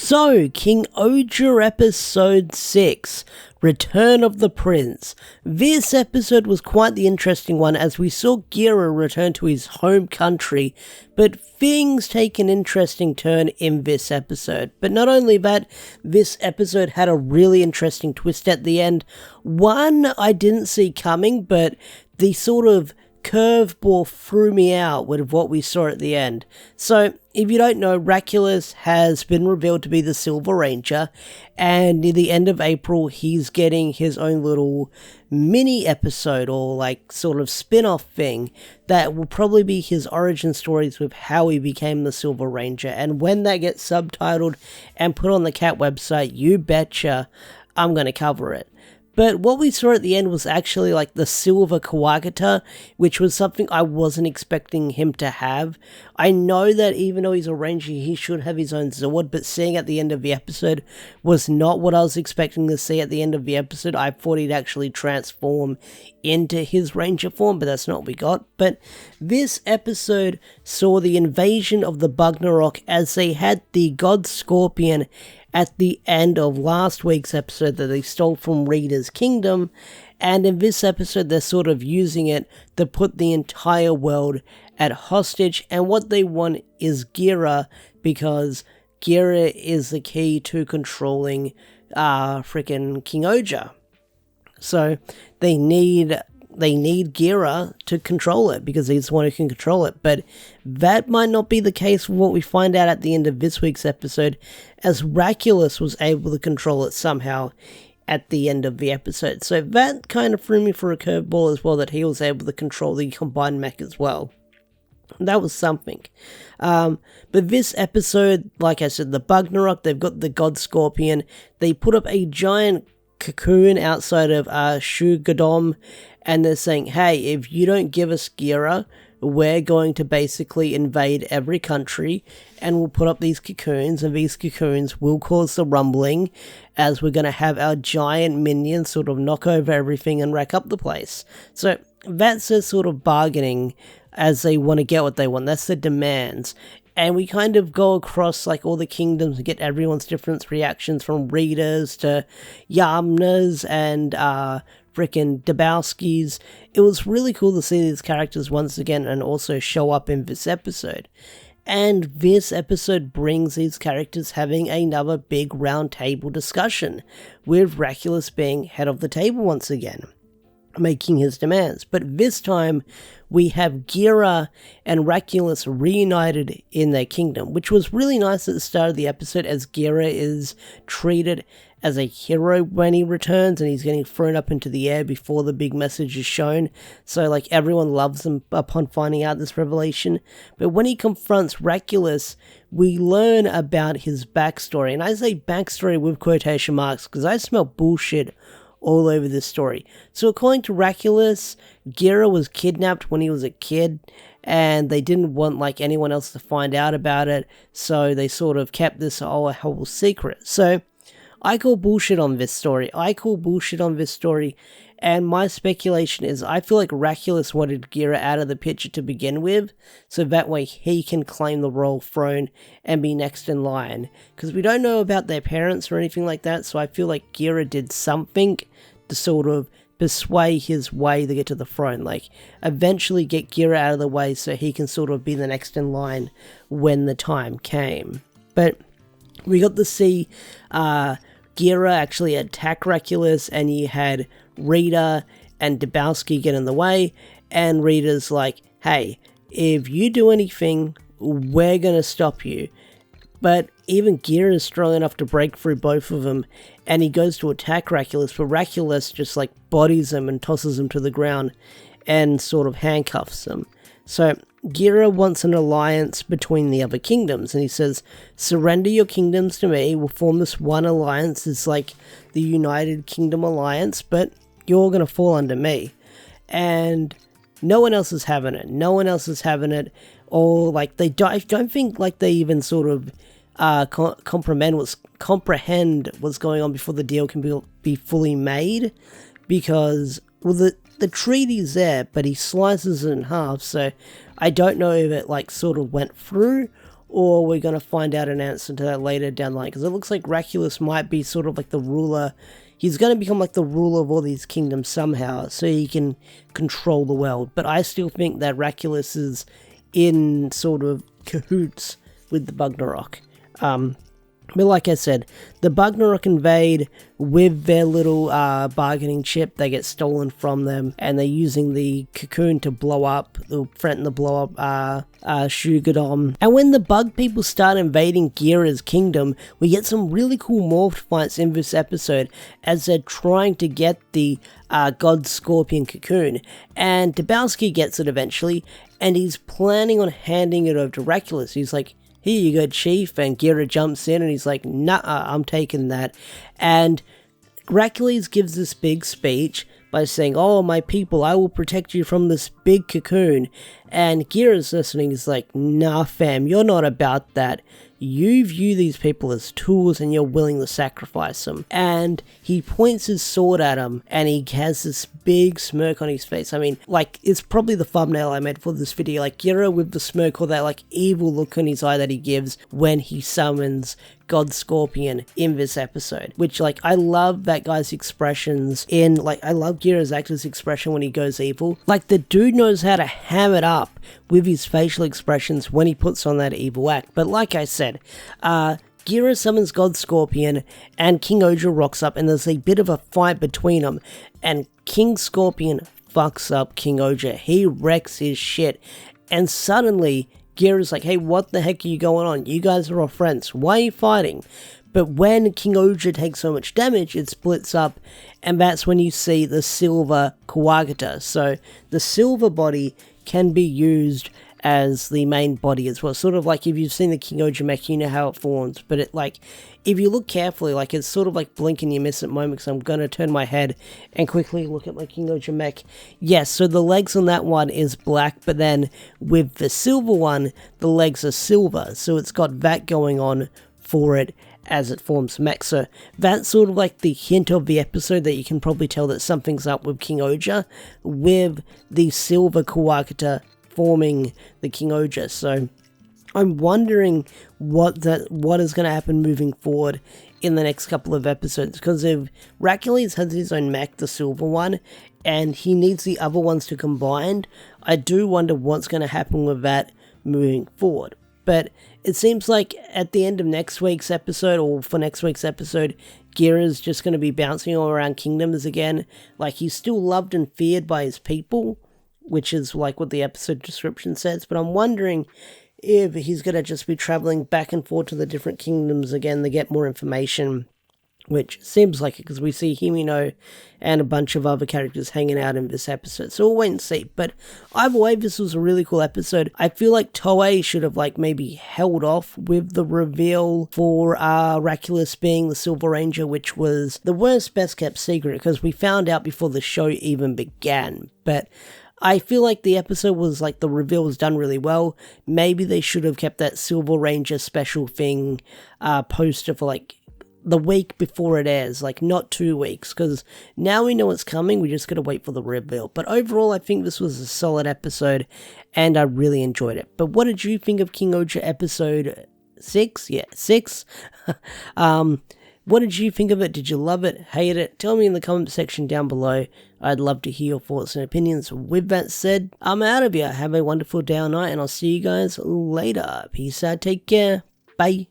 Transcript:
So, King-Ohger episode 6, Return of the Prince. This episode was quite the interesting one as we saw Gira return to his home country, but things take an interesting turn in this episode. But not only that, this episode had a really interesting twist at the end. One I didn't see coming, but the sort of curveball threw me out with what we saw at the end. So, if you don't know, Regulus has been revealed to be the Silver Ranger, and near the end of April, he's getting his own little mini episode, or like sort of spin-off thing, that will probably be his origin stories with how he became the Silver Ranger. And when that gets subtitled and put on the Cat website, you betcha I'm going to cover it. But what we saw at the end was actually like the Silver Kuwagata, which was something I wasn't expecting him to have. I know that even though he's a ranger, he should have his own Zord, but seeing at the end of the episode was not what I was expecting to see at the end of the episode. I thought he'd actually transform into his ranger form, but that's not what we got. But this episode saw the invasion of the Bugner as they had the God Scorpion at the end of last week's episode that they stole from Rita's kingdom, and in this episode they're sort of using it to put the entire world at hostage, and what they want is Gira, because Gira is the key to controlling freaking King-Ohger. So they need Gira to control it, because he's the one who can control it. But that might not be the case with what we find out at the end of this week's episode, as Regulus was able to control it somehow at the end of the episode. So that kind of threw me for a curveball as well, that he was able to control the combined mech as well. That was something. But this episode, like I said, the Bugner, they've got the God Scorpion. They put up a giant cocoon outside of Shugadom, and they're saying, hey, if you don't give us Gira, we're going to basically invade every country, and we'll put up these cocoons, and these cocoons will cause the rumbling, as we're going to have our giant minions sort of knock over everything and wreck up the place. So that's their sort of bargaining, as they want to get what they want. That's their demands. And we kind of go across like all the kingdoms and get everyone's different reactions, from Ritas to Yamnas and frickin' Dabowskis. It was really cool to see these characters once again and also show up in this episode. And this episode brings these characters having another big round table discussion, with Regulus being head of the table once again, making his demands. But this time we have Gira and Regulus reunited in their kingdom, which was really nice at the start of the episode, as Gira is treated as a hero when he returns, and he's getting thrown up into the air before the big message is shown. So like everyone loves him upon finding out this revelation. But when he confronts Regulus, we learn about his backstory. And I say backstory with quotation marks because I smell bullshit all over this story. So according to Regulus, Gira was kidnapped when he was a kid, and they didn't want like anyone else to find out about it, so they sort of kept this whole secret. So I call bullshit on this story. And my speculation is, I feel like Regulus wanted Gira out of the picture to begin with, so that way he can claim the royal throne and be next in line. Because we don't know about their parents or anything like that, so I feel like Gira did something to sort of persuade his way to get to the throne. Like, eventually get Gira out of the way so he can sort of be the next in line when the time came. But we got to see Gira actually attack Regulus, and you had Rita and Dabowski get in the way, and Rita's like, hey, if you do anything, we're gonna stop you. But even Gira is strong enough to break through both of them, and he goes to attack Regulus, but Regulus just like bodies him and tosses him to the ground and sort of handcuffs him. So Gira wants an alliance between the other kingdoms, and he says, surrender your kingdoms to me, we'll form this one alliance. It's like the United Kingdom Alliance, but you're gonna fall under me. And no one else is having it. Or like I don't think like they even sort of comprehend what's going on before the deal can be fully made, because well, the treaty's there, but he slices it in half, so I don't know if it like sort of went through, or we're going to find out an answer to that later down the line, because it looks like Regulus might be sort of like the ruler. He's going to become like the ruler of all these kingdoms somehow, so he can control the world. But I still think that Regulus is in sort of cahoots with the Bugner. But like I said, the Bugner invade with their little bargaining chip. They get stolen from them, and they're using the cocoon to blow up, threaten to blow up Shugadom. And when the bug people start invading Gira's kingdom, we get some really cool morph fights in this episode as they're trying to get the God Scorpion cocoon. And Dabowski gets it eventually, and he's planning on handing it over to Regulus. He's like, "Here you go, Chief," and Gira jumps in and he's like, "Nah, I'm taking that." And Regulus gives this big speech by saying, "Oh, my people, I will protect you from this big cocoon." And Gira's listening, he's like, "Nah, fam, you're not about that. You view these people as tools and you're willing to sacrifice them." And he points his sword at him and he has this big smirk on his face. I mean, like, it's probably the thumbnail I made for this video. Like, Gira with the smirk, or that, like, evil look on his eye that he gives when he summons God Scorpion in this episode. Which, like, I love that guy's expressions in, like, I love Gira's actor's expression when he goes evil. Like, the dude knows how to ham it up with his facial expressions when he puts on that evil act. But like I said, Gira summons God Scorpion and King-Ohger rocks up, and there's a bit of a fight between them, and King Scorpion fucks up King-Ohger. He wrecks his shit, and suddenly Gira's like, "Hey, what the heck are you going on? You guys are all friends. Why are you fighting?" But when King-Ohger takes so much damage, it splits up, and that's when you see the silver Kuwagata. So the silver body can be used as the main body as well. Sort of like if you've seen the King-Ohger mech, you know how it forms. But it, like, if you look carefully, like, it's sort of like blink and you miss it moment, because I'm going to turn my head and quickly look at my King-Ohger mech. Yes, so the legs on that one is black, but then with the silver one, the legs are silver. So it's got that going on for it as it forms mech. So that's sort of like the hint of the episode that you can probably tell that something's up with King-Ohger, with the silver Kuwagata forming the King-Ohger. So I'm wondering what is going to happen moving forward in the next couple of episodes, because if Regulus has his own mech, the silver one, and he needs the other ones to combine, I do wonder what's going to happen with that moving forward. But it seems like at the end of next week's episode, or for next week's episode, Gira's just going to be bouncing all around kingdoms again. Like, he's still loved and feared by his people, which is like what the episode description says, but I'm wondering if he's going to just be traveling back and forth to the different kingdoms again to get more information, which seems like it, because we see Himino and a bunch of other characters hanging out in this episode, so we'll wait and see. But either way, this was a really cool episode. I feel like Toei should have, like, maybe held off with the reveal for Regulus being the Silver Ranger, which was the worst best kept secret, because we found out before the show even began. But I feel like the episode was, like, the reveal was done really well. Maybe they should have kept that Silver Ranger special thing poster for, like, the week before it airs, like, not 2 weeks, because now we know it's coming, we just gotta wait for the reveal. But overall, I think this was a solid episode, and I really enjoyed it. But what did you think of King-Ohger episode 6? Yeah, 6? What did you think of it? Did you love it? Hate it? Tell me in the comment section down below. I'd love to hear your thoughts and opinions. With that said, I'm out of here. Have a wonderful day or night, and I'll see you guys later. Peace out. Take care. Bye.